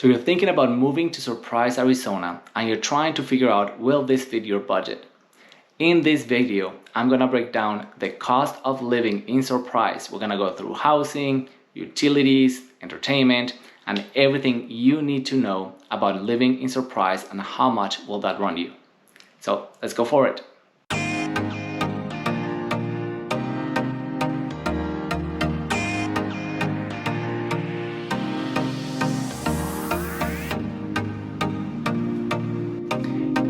So you're thinking about moving to Surprise, Arizona, and you're trying to figure out, will this fit your budget? In this video, I'm gonna break down the cost of living in Surprise. We're gonna go through housing, utilities, entertainment, and everything you need to know about living in Surprise and how much will that run you. So let's go for it.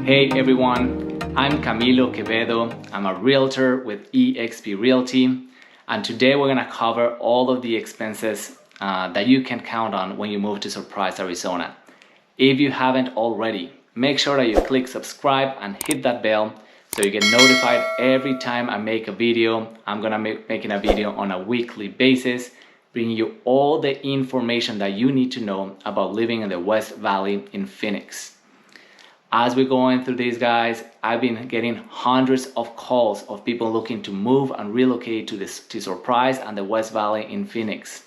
Hey everyone, I'm Camilo Quevedo. I'm a realtor with eXp Realty, and today we're gonna cover all of the expenses that you can count on when you move to Surprise, Arizona. If you haven't already, make sure that you click subscribe and hit that bell so you get notified every time I make a video. I'm gonna making a video on a weekly basis, bringing you all the information that you need to know about living in the West Valley in Phoenix. As we're going through these, guys, I've been getting hundreds of calls of people looking to move and relocate to Surprise and the West Valley in Phoenix.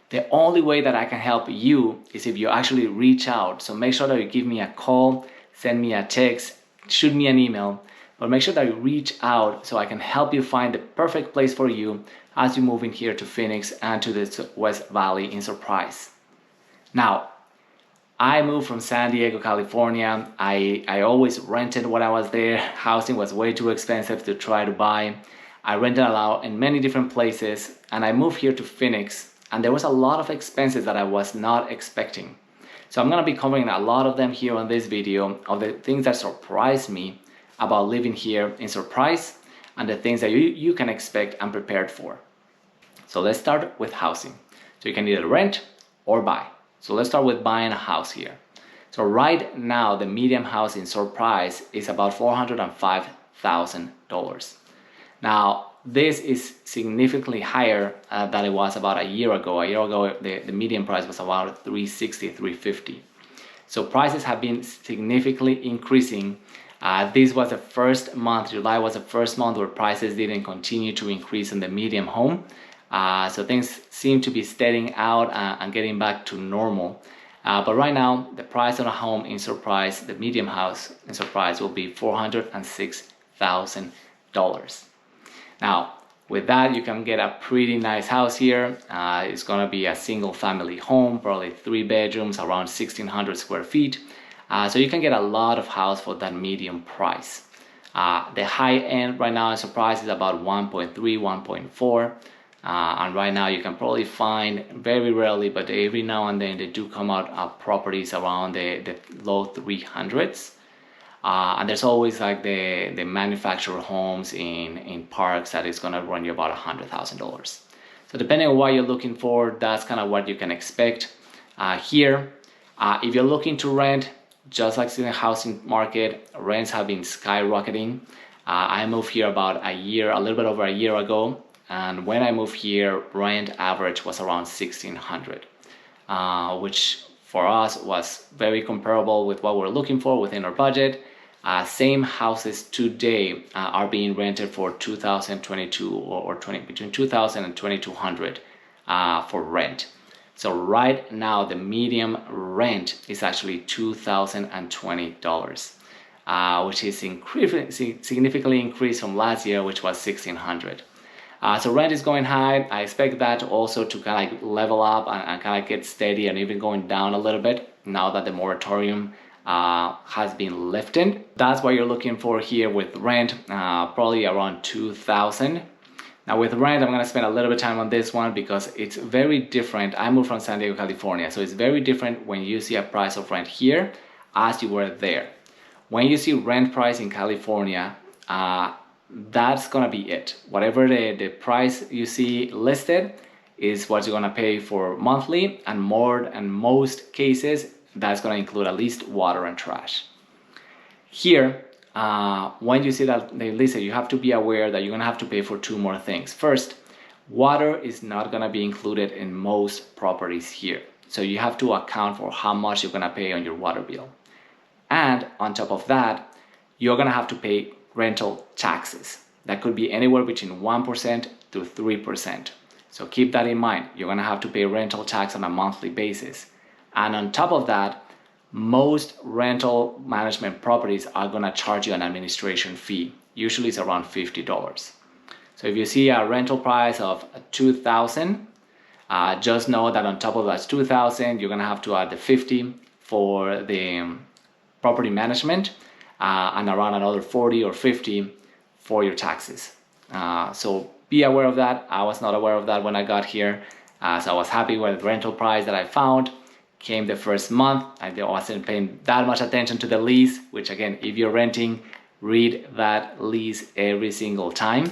The only way that I can help you is if you actually reach out. So make sure that you give me a call, send me a text, shoot me an email, but make sure that you reach out so I can help you find the perfect place for you as you move in here to Phoenix and to the West Valley in Surprise. Now, I moved from San Diego, California. I always rented when I was there. Housing was way too expensive to try to buy. I rented a lot in many different places, and I moved here to Phoenix, and there was a lot of expenses that I was not expecting. So I'm gonna be covering a lot of them here on this video, of the things that surprised me about living here in Surprise and the things that you can expect and prepared for. So let's start with housing. So you can either rent or buy. So let's start with buying a house here. So right now, the median house in Surprise is about $405,000. Now, this is significantly higher than it was about a year ago. A year ago, the median price was about $360,000, $350,000. So prices have been significantly increasing. This was the first month, July was the first month where prices didn't continue to increase in the median home. So things seem to be steadying out and getting back to normal. But right now, the price on a home in Surprise, the medium house in Surprise, will be $406,000. Now, with that, you can get a pretty nice house here. It's gonna be a single family home, probably 3 bedrooms, around 1,600 square feet. So you can get a lot of house for that medium price. The high end right now in Surprise is about 1.3, 1.4. And right now you can probably find, very rarely, but every now and then they do come out properties around the low 300s. And there's always like the manufactured homes in parks that is gonna run you about $100,000. So depending on what you're looking for, that's kind of what you can expect here. If you're looking to rent, just like in the housing market, rents have been skyrocketing. I moved here about a little bit over a year ago. And when I moved here, rent average was around $1,600, which for us was very comparable with what we're looking for within our budget. Same houses today are being rented for $2,022 or between $2,000 and $2,200 for rent. So right now, the median rent is actually $2,020, which is significantly increased from last year, which was $1,600. So rent is going high. I expect that also to kind of like level up and kind of get steady and even going down a little bit now that the moratorium has been lifted. That's what you're looking for here with rent, probably around $2,000. Now with rent, I'm gonna spend a little bit of time on this one because it's very different. I moved from San Diego, California, so it's very different when you see a price of rent here as you were there. When you see rent price in California, that's gonna be it. Whatever the price you see listed is what you're gonna pay for monthly, and most cases that's gonna include at least water and trash. Here, when you see that they listed, you have to be aware that you're gonna have to pay for 2 more things. First, water is not gonna be included in most properties here, so you have to account for how much you're gonna pay on your water bill. And on top of that, you're gonna have to pay rental taxes. That could be anywhere between 1% to 3%. So keep that in mind. You're gonna have to pay rental tax on a monthly basis. And on top of that, most rental management properties are going to charge you an administration fee. Usually it's around $50. So if you see a rental price of $2,000, just know that on top of that $2,000, you're going to have to add the $50 for the property management and around another $40 or $50 for your taxes. So be aware of that. I was not aware of that when I got here. So I was happy with the rental price that I found. Came the first month. I wasn't paying that much attention to the lease, which again, if you're renting, read that lease every single time.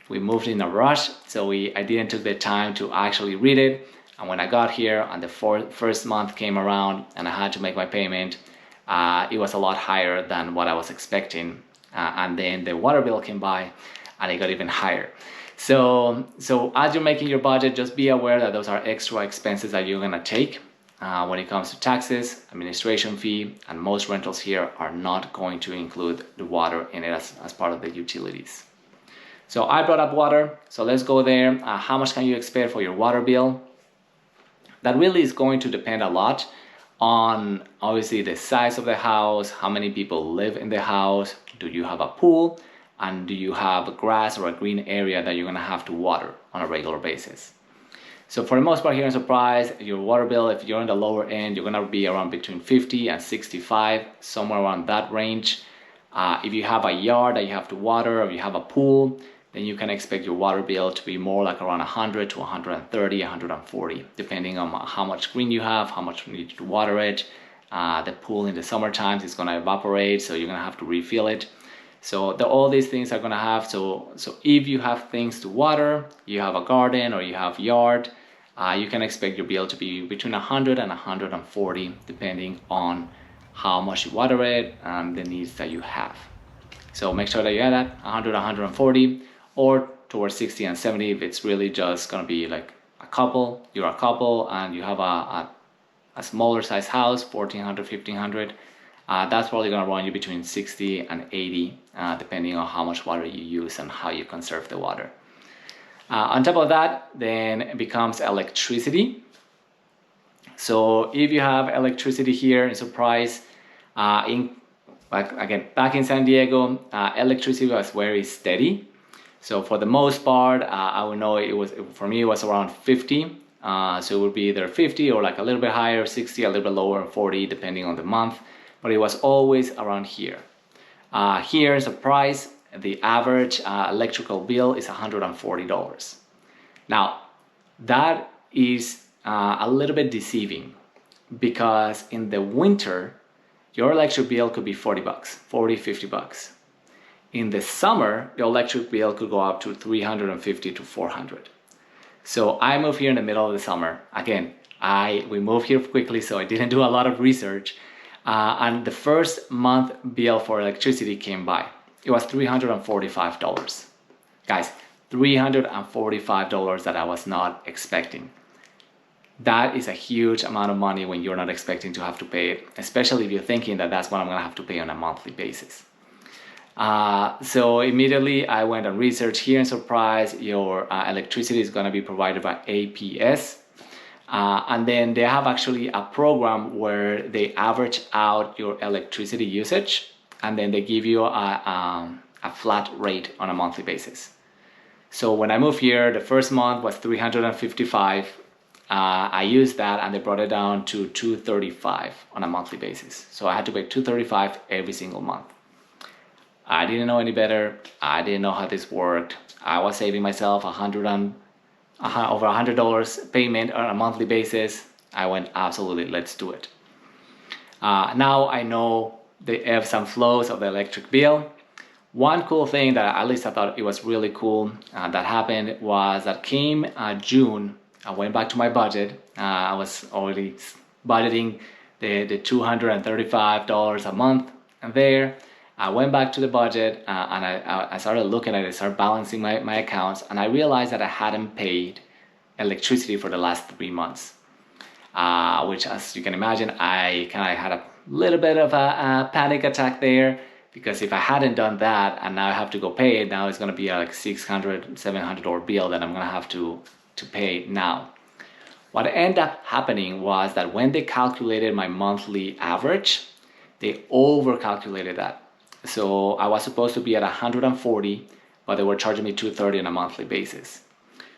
We moved in a rush, so I didn't take the time to actually read it. And when I got here and the first month came around and I had to make my payment, it was a lot higher than what I was expecting. And then the water bill came by and it got even higher. So as you're making your budget, just be aware that those are extra expenses that you're gonna take. When it comes to taxes, administration fee, and most rentals here are not going to include the water in it as part of the utilities. So I brought up water, so let's go there. How much can you expect for your water bill? That really is going to depend a lot on obviously the size of the house, how many people live in the house, do you have a pool, and do you have grass or a green area that you're gonna have to water on a regular basis. So for the most part here in Surprise, your water bill, if you're on the lower end, you're gonna be around between 50 and 65, somewhere around that range. If you have a yard that you have to water, or if you have a pool, then you can expect your water bill to be more like around 100 to 130, 140, depending on how much green you have, how much you need to water it. The pool in the summer times is gonna evaporate, so you're gonna have to refill it. So all these things are gonna have, so if you have things to water, you have a garden or you have yard, you can expect your bill to be between 100 and 140, depending on how much you water it and the needs that you have. So make sure that you add that 100, 140, or towards 60 and 70 if it's really just gonna be like a couple, you're a couple and you have a smaller size house, 1400, 1500, that's probably gonna run you between 60 and 80, depending on how much water you use and how you conserve the water. On top of that, then it becomes electricity. So if you have electricity here in Surprise, again, back in San Diego, electricity was very steady. So for the most part, I would know for me, it was around 50. So it would be either 50 or like a little bit higher, 60, a little bit lower, 40, depending on the month. But it was always around here. Here in Surprise, the average electrical bill is $140. Now, that is a little bit deceiving because in the winter, your electric bill could be 40 bucks, 40, 50 bucks. In the summer, the electric bill could go up to 350 to 400. So I moved here in the middle of the summer. Again, we moved here quickly, so I didn't do a lot of research. And the first month bill for electricity came by. It was $345. Guys, $345 that I was not expecting. That is a huge amount of money when you're not expecting to have to pay it, especially if you're thinking that that's what I'm gonna have to pay on a monthly basis. So immediately I went and researched here in Surprise, your electricity is gonna be provided by APS. And then they have actually a program where they average out your electricity usage and then they give you a flat rate on a monthly basis. So when I moved here, the first month was $355. I used that and they brought it down to $235 on a monthly basis. So I had to pay $235 every single month. I didn't know any better. I didn't know how this worked. I was saving myself over $100 payment on a monthly basis. I went, absolutely, let's do it. Now I know the ebbs and flows of the electric bill. One cool thing that at least I thought it was really cool that happened was that came June, I went back to my budget. I was already budgeting the $235 a month, and there I went back to the budget and I started looking at it, started balancing my accounts, and I realized that I hadn't paid electricity for the last 3 months, which, as you can imagine, I kind of had a little bit of a panic attack there, because if I hadn't done that and now I have to go pay it, now it's going to be like $600, $700 bill that I'm going to have to pay now. What ended up happening was that when they calculated my monthly average, they over-calculated that. So I was supposed to be at 140, but they were charging me 230 on a monthly basis.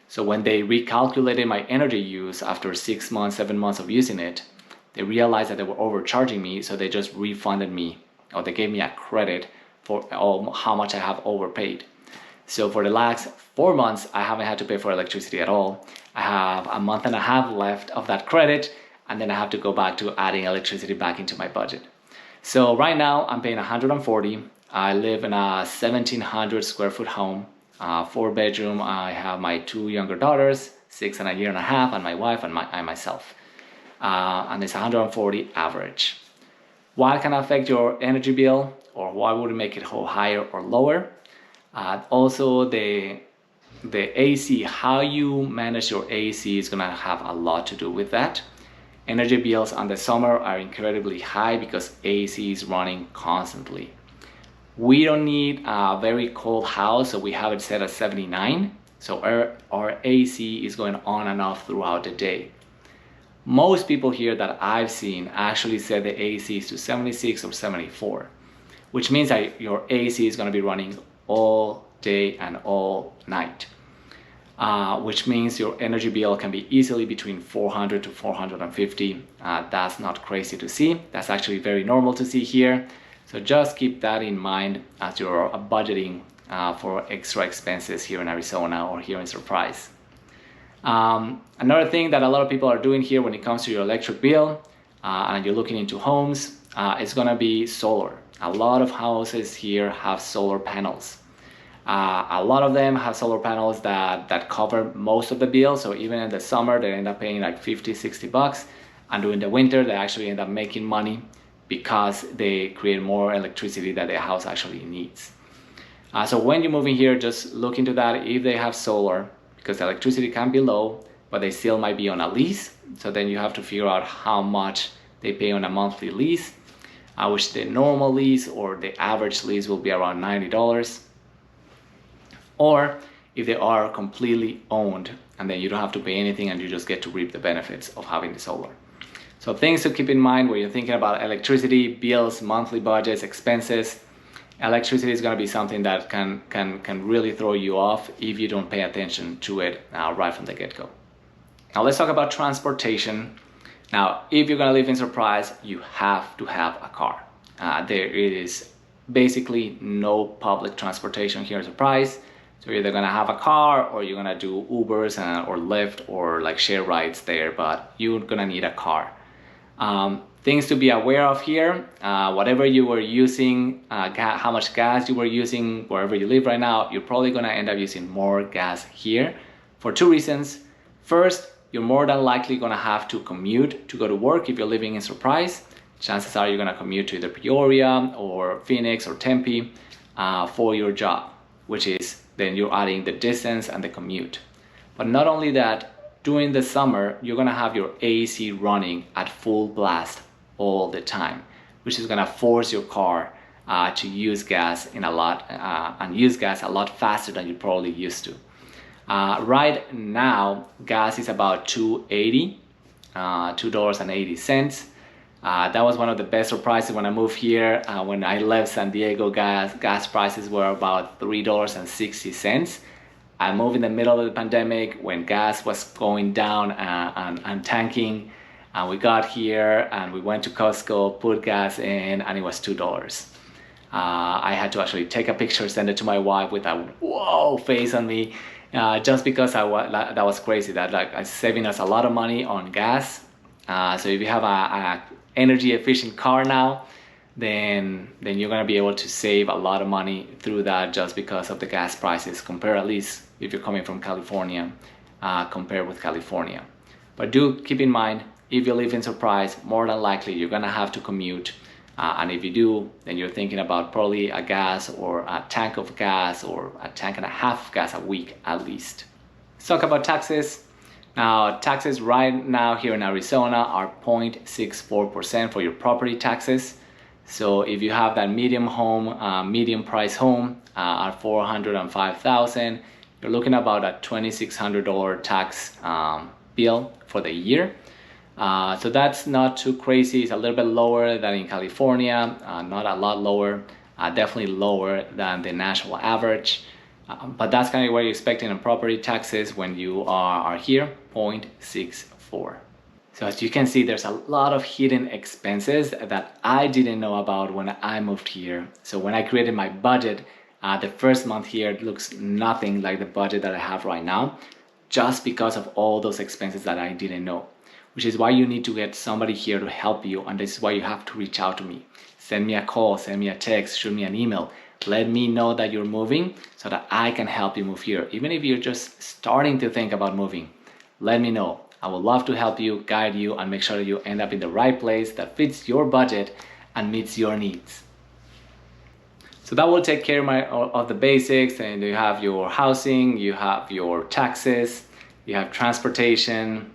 So when they recalculated my energy use after 6 months, 7 months of using it, they realized that they were overcharging me, so they just refunded me, or they gave me a credit for how much I have overpaid. So for the last 4 months, I haven't had to pay for electricity at all. I have a month and a half left of that credit, and then I have to go back to adding electricity back into my budget. So right now I'm paying 140. I live in a 1,700 square foot home, 4-bedroom. I have my 2 younger daughters, 6 and a year and a half, and my wife and myself. And it's 140 average. What can affect your energy bill, or what would make it go higher or lower? Also the AC, how you manage your AC is gonna have a lot to do with that. Energy bills on the summer are incredibly high because AC is running constantly. We don't need a very cold house, so we have it set at 79. So our AC is going on and off throughout the day. Most people here that I've seen actually set the AC is to 76 or 74, which means that your AC is going to be running all day and all night, which means your energy bill can be easily between 400 to 450. That's not crazy to see. That's actually very normal to see here. So just keep that in mind as you're budgeting for extra expenses here in Arizona or here in Surprise. Another thing that a lot of people are doing here when it comes to your electric bill and you're looking into homes, is gonna be solar. A lot of houses here have solar panels. A lot of them have solar panels that cover most of the bill. So even in the summer, they end up paying like 50, 60 bucks. And during the winter, they actually end up making money because they create more electricity that the house actually needs. So when you move in here, just look into that if they have solar, because the electricity can be low, but they still might be on a lease. So then you have to figure out how much they pay on a monthly lease, which the normal lease or the average lease will be around $90. Or if they are completely owned, and then you don't have to pay anything and you just get to reap the benefits of having the solar. So things to keep in mind when you're thinking about electricity, bills, monthly budgets, expenses. Electricity is going to be something that can really throw you off if you don't pay attention to it right from the get-go. Now let's talk about transportation. Now, if you're going to live in Surprise, you have to have a car. There is basically no public transportation here in Surprise. So you're either gonna have a car or you're gonna do Ubers or Lyft or like share rides there, but you're gonna need a car. Things to be aware of here, whatever you were using, how much gas you were using wherever you live right now, you're probably gonna end up using more gas here for 2 reasons. First, you're more than likely gonna have to commute to go to work if you're living in Surprise. Chances are you're gonna commute to either Peoria or Phoenix or Tempe for your job, which is then you're adding the distance and the commute. But not only that, during the summer, you're gonna have your AC running at full blast all the time, which is gonna force your car to use gas and use gas a lot faster than you probably used to. Right now, gas is about $2.80, $2.80. That was one of the best surprises when I moved here. When I left San Diego, gas prices were about $3.60. I moved in the middle of the pandemic when gas was going down and tanking. And we got here and we went to Costco, put gas in, and it was $2. I had to actually take a picture, send it to my wife with a whoa face on me, just because that was crazy. That like saving us a lot of money on gas. So if you have a energy efficient car now, then you're gonna be able to save a lot of money through that just because of the gas prices, compare at least if you're coming from California, compared with California. But do keep in mind, if you live in Surprise, more than likely you're gonna have to commute. And if you do, then you're thinking about probably a gas or a tank of gas or a tank and a half of gas a week at least. Let's talk about taxes. Now, taxes right now here in Arizona are 0.64% for your property taxes. So if you have that medium home, medium price home at $405,000, you're looking about a $2,600 tax bill for the year. So that's not too crazy. It's a little bit lower than in California, not a lot lower, definitely lower than the national average. But that's kind of what you're expecting in property taxes when you are here, 0.64. So as you can see, there's a lot of hidden expenses that I didn't know about when I moved here. So when I created my budget, the first month here, it looks nothing like the budget that I have right now, just because of all those expenses that I didn't know. Which is why you need to get somebody here to help you, and this is why you have to reach out to me. Send me a call, send me a text, shoot me an email. Let me know that you're moving so that I can help you move here. Even if you're just starting to think about moving, let me know. I would love to help you, guide you, and make sure that you end up in the right place that fits your budget and meets your needs. So that will take care of the basics, and you have your housing, you have your taxes, you have transportation,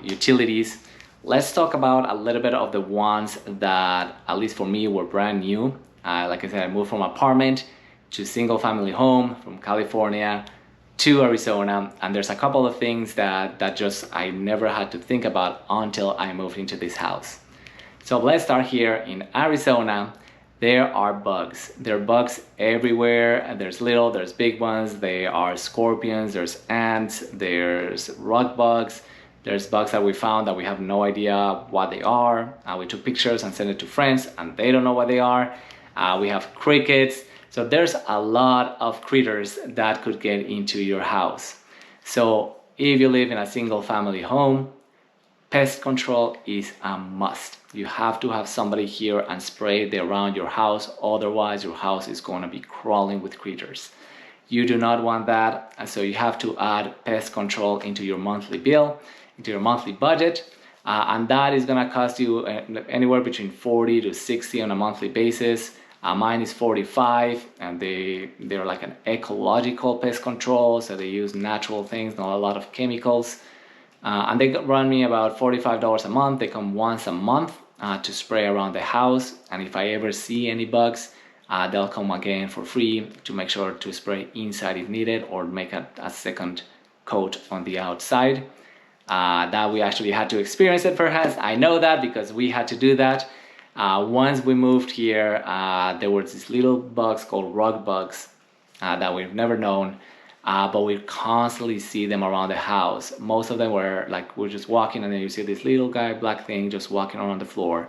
utilities. Let's talk about a little bit of the ones that, at least for me, were brand new. Like I said, I moved from apartment to single family home from California to Arizona, and there's a couple of things that just I never had to think about until I moved into this house. So let's start here in Arizona. There are bugs. There are bugs everywhere. There's little, there's big ones. There are scorpions, there's ants, there's rug bugs. There's bugs that we found that we have no idea what they are. We took pictures and sent it to friends and they don't know what they are. We have crickets. So there's a lot of critters that could get into your house. So if you live in a single family home, pest control is a must. You have to have somebody here and spray it around your house. Otherwise, your house is going to be crawling with critters. You do not want that. So you have to add pest control into your monthly bill, into your monthly budget. And that is going to cost you anywhere between 40 to 60 on a monthly basis. Mine is 45, and they're like an ecological pest control. So they use natural things, not a lot of chemicals. And they run me about $45 a month. They come once a month to spray around the house. And if I ever see any bugs, they'll come again for free to make sure to spray inside if needed, or make a second coat on the outside. That we actually had to experience it first. I know that because we had to do that. Once we moved here, there were these little bugs called rug bugs that we've never known. But we constantly see them around the house. Most of them were like, we're just walking and then you see this little guy, black thing, just walking around the floor.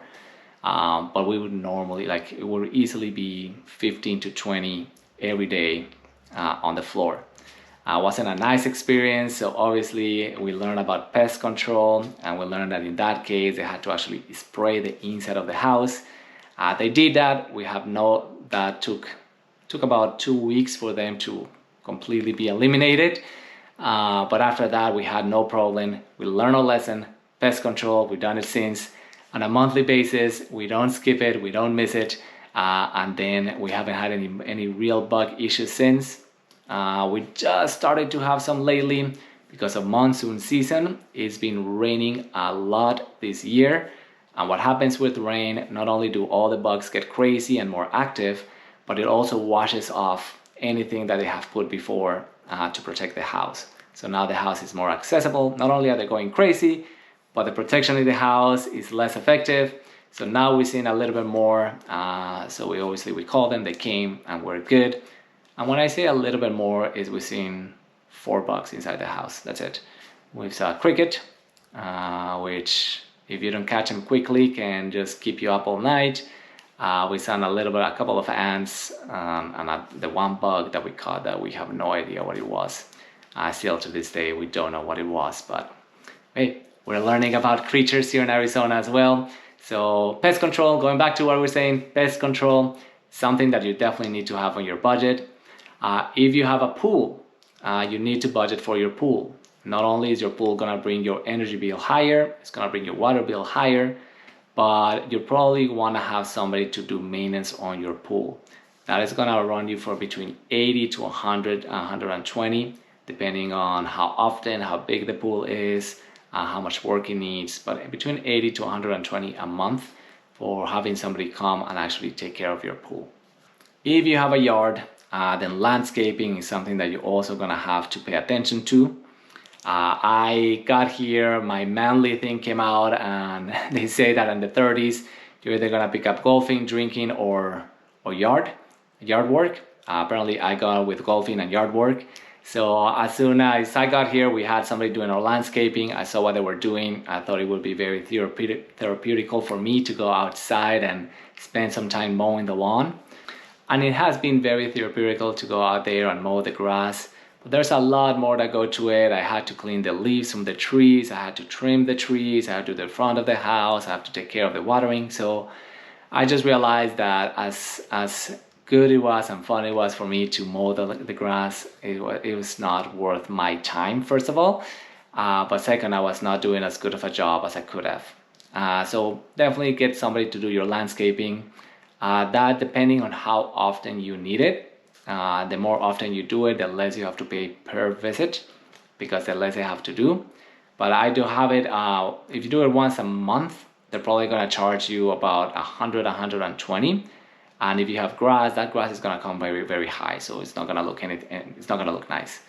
But we would normally, like, it would easily be 15 to 20 every day on the floor. Wasn't a nice experience. So obviously we learned about pest control, and we learned that in that case, they had to actually spray the inside of the house. They did that. That took about 2 weeks for them to completely be eliminated, but after that we had no problem. We learned a lesson. Pest control, we've done it since on a monthly basis. We don't skip it, we don't miss it, and then we haven't had any real bug issues since. We just started to have some lately because of monsoon season. It's been raining a lot this year, and what happens with rain, not only do all the bugs get crazy and more active, but it also washes off anything that they have put before to protect the house. So now the house is more accessible. Not only are they going crazy, but the protection in the house is less effective. So now we're seeing a little bit more. So we called them, they came, and we're good. And when I say a little bit more, is we're seeing 4 bugs inside the house. That's it. We saw a cricket, which if you don't catch them quickly can just keep you up all night. We saw a couple of ants, and the one bug that we caught that we have no idea what it was. Still to this day, we don't know what it was, but hey, we're learning about creatures here in Arizona as well. So pest control, going back to what we're saying, pest control, something that you definitely need to have on your budget. If you have a pool, you need to budget for your pool. Not only is your pool gonna bring your energy bill higher, it's gonna bring your water bill higher, but you probably want to have somebody to do maintenance on your pool. That is going to run you for between 80 to 100, 120, depending on how often, how big the pool is, how much work it needs, but between 80 to 120 a month for having somebody come and actually take care of your pool. If you have a yard, then landscaping is something that you're also going to have to pay attention to. I got here, my manly thing came out, and they say that in the 30s, you're either gonna pick up golfing, drinking, or yard work. Apparently, I got with golfing and yard work. So as soon as I got here, we had somebody doing our landscaping. I saw what they were doing. I thought it would be very therapeutical for me to go outside and spend some time mowing the lawn. And it has been very therapeutical to go out there and mow the grass. But there's a lot more that go to it. I had to clean the leaves from the trees. I had to trim the trees. I had to do the front of the house. I have to take care of the watering. So I just realized that as good it was and fun it was for me to mow the grass, it was not worth my time, first of all. But second, I was not doing as good of a job as I could have. So definitely get somebody to do your landscaping. That depending on how often you need it. The more often you do it, the less you have to pay per visit, because the less they have to do. But I do have it, if you do it once a month, they're probably gonna charge you about 100, 120. And if you have grass, that grass is gonna come very, very high. So it's not gonna look it's not gonna look nice.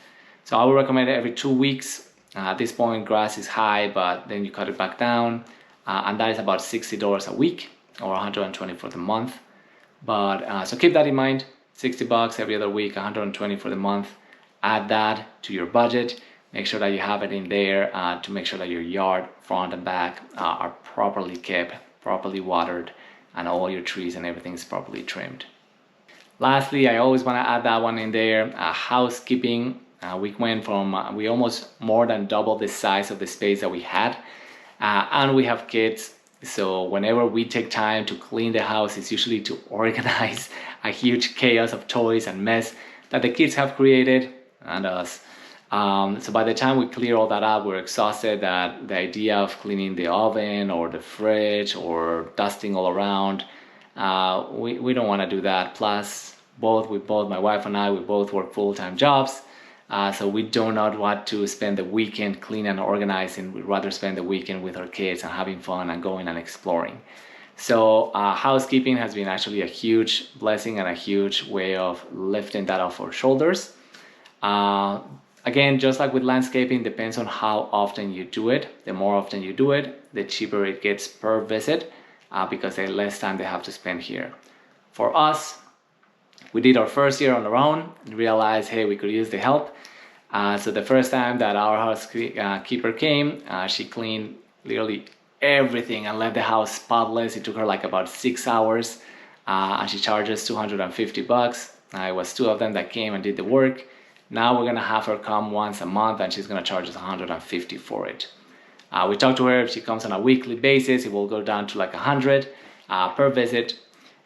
So I would recommend it every 2 weeks. At this point, grass is high, but then you cut it back down. And that is about $60 a week, or 120 for the month. But so keep that in mind. $60 every other week, 120 for the month. Add that to your budget. Make sure that you have it in there to make sure that your yard, front and back, are properly kept, properly watered, and all your trees and everything is properly trimmed. Lastly, I always want to add that one in there. Housekeeping. We went from, we almost more than doubled the size of the space that we had. And we have kids. So whenever we take time to clean the house, it's usually to organize a huge chaos of toys and mess that the kids have created, and us. So by the time we clear all that up, we're exhausted that the idea of cleaning the oven or the fridge or dusting all around, we don't want to do that. Plus, my wife and I, we both work full-time jobs. So we do not want to spend the weekend cleaning and organizing. We'd rather spend the weekend with our kids and having fun and going and exploring. So housekeeping has been actually a huge blessing and a huge way of lifting that off our shoulders. Again, just like with landscaping, depends on how often you do it. The more often you do it, the cheaper it gets per visit, because the less time they have to spend here. For us, we did our first year on our own and realized, hey, we could use the help. So the first time that our housekeeper came, she cleaned literally everything and left the house spotless. It took her like about 6 hours, and she charges $250. It was 2 of them that came and did the work. Now we're gonna have her come once a month, and she's gonna charge us $150 for it. We talked to her. If she comes on a weekly basis, it will go down to like $100 per visit.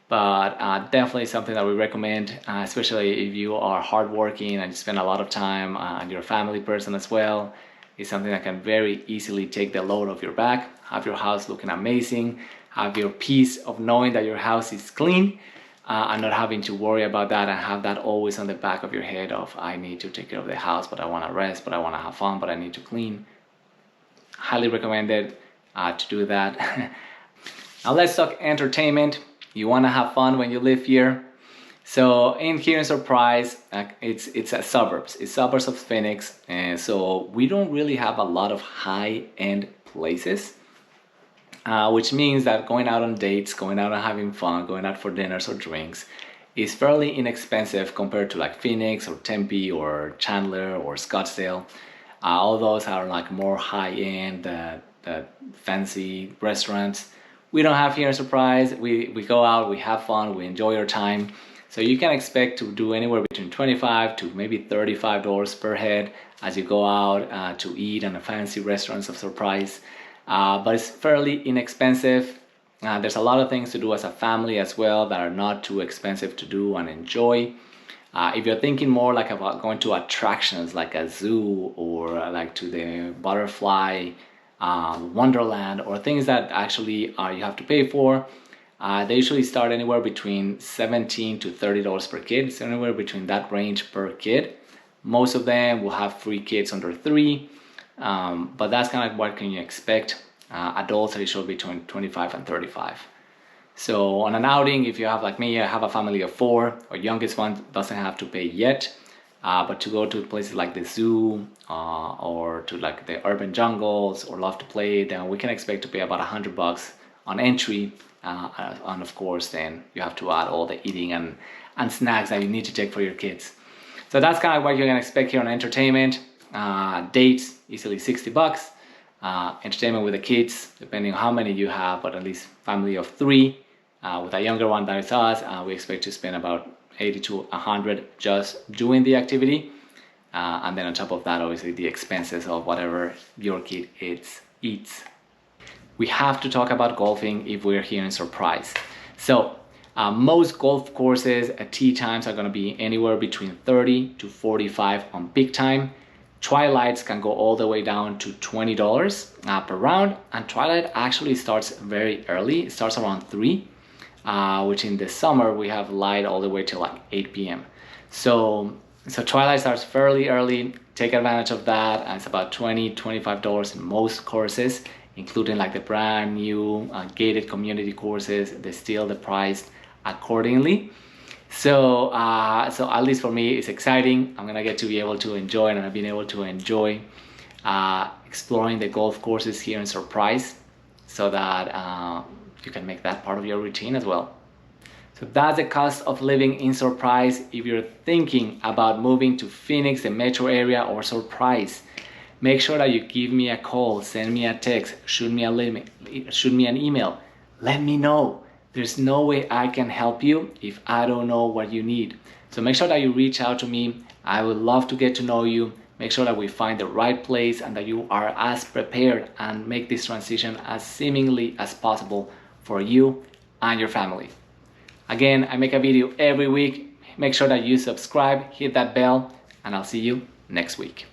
But definitely something that we recommend, especially if you are hardworking and you spend a lot of time and you're a family person as well. It's something that can very easily take the load off your back, have your house looking amazing, have your peace of knowing that your house is clean, and not having to worry about that and have that always on the back of your head of, I need to take care of the house, but I want to rest, but I want to have fun, but I need to clean. Highly recommended to do that. Now let's talk entertainment. You want to have fun when you live here. So here in Surprise, it's a suburbs. It's suburbs of Phoenix, and so we don't really have a lot of high-end places, which means that going out on dates, going out and having fun, going out for dinners or drinks is fairly inexpensive compared to like Phoenix or Tempe or Chandler or Scottsdale. All those are like more high-end, fancy restaurants. We don't have here in Surprise. We go out, we have fun, we enjoy our time. So you can expect to do anywhere between $25 to maybe $35 per head as you go out to eat in the fancy restaurants of Surprise. But it's fairly inexpensive. There's a lot of things to do as a family as well that are not too expensive to do and enjoy. If you're thinking more like about going to attractions like a zoo or like to the butterfly Wonderland or things that actually you have to pay for, they usually start anywhere between $17 to $30 per kid. It's anywhere between that range per kid. Most of them will have free kids under 3, but that's kind of like what can you expect. Adults are usually between 25 and 35. So on an outing, if you have like me, I have a family of 4, our youngest one doesn't have to pay yet. But to go to places like the zoo or to like the urban jungles or Love to Play, then we can expect to pay about $100 on entry. And of course, then you have to add all the eating and snacks that you need to take for your kids. So that's kind of what you're gonna expect here on entertainment. Dates, easily $60. Entertainment with the kids, depending on how many you have, but at least family of 3. With a younger one that is us, we expect to spend about 80 to 100 just doing the activity. And then on top of that, obviously the expenses of whatever your kid eats. We have to talk about golfing if we're here in Surprise. So most golf courses at tee times are gonna be anywhere between 30 to 45 on peak time. Twilights can go all the way down to $20 per round, and Twilight actually starts very early. It starts around 3, which in the summer we have light all the way till like 8 p.m. So Twilight starts fairly early. Take advantage of that. It's about $20, $25 in most courses, including like the brand new gated community courses. They still the price accordingly. So at least for me, it's exciting. I'm gonna get to be able to enjoy, and I've been able to enjoy exploring the golf courses here in Surprise, so that you can make that part of your routine as well. So that's the cost of living in Surprise. If you're thinking about moving to Phoenix, the metro area, or Surprise, make sure that you give me a call, send me a text, shoot me an email. Let me know. There's no way I can help you if I don't know what you need. So make sure that you reach out to me. I would love to get to know you. Make sure that we find the right place and that you are as prepared and make this transition as seamlessly as possible for you and your family. Again, I make a video every week. Make sure that you subscribe, hit that bell, and I'll see you next week.